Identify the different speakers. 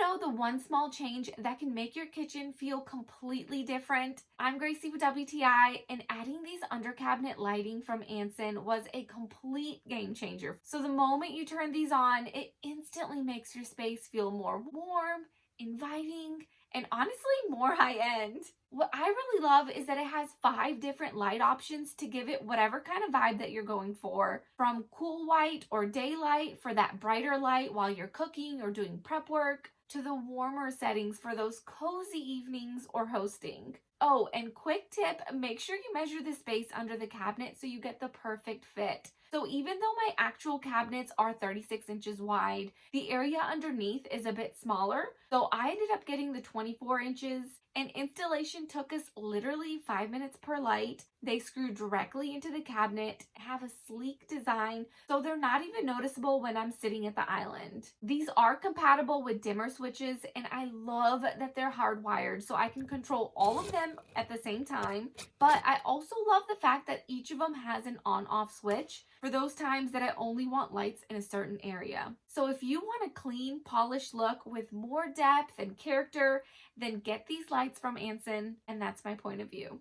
Speaker 1: know the one small change that can make your kitchen feel completely different? I'm Gracie with WTI, and adding these under cabinet lighting from Ansen was a complete game changer. So the moment you turn these on, it instantly makes your space feel more warm, inviting, and honestly more high-end. What I really love is that it has 5 different light options to give it whatever kind of vibe that you're going for. From cool white or daylight for that brighter light while you're cooking or doing prep work, to the warmer settings for those cozy evenings or hosting. Oh, and quick tip, make sure you measure the space under the cabinet so you get the perfect fit. So even though my actual cabinets are 36 inches wide, the area underneath is a bit smaller. So I ended up getting the 24 inches, and installation took us literally 5 minutes per light. They screw directly into the cabinet, have a sleek design, so they're not even noticeable when I'm sitting at the island. These are compatible with dimmer switches, and I love that they're hardwired so I can control all of them at the same time. But I also love the fact that each of them has an on-off switch for those times that I only want lights in a certain area. So if you want a clean, polished look with more depth and character, then get these lights from Ansen, and that's my point of view.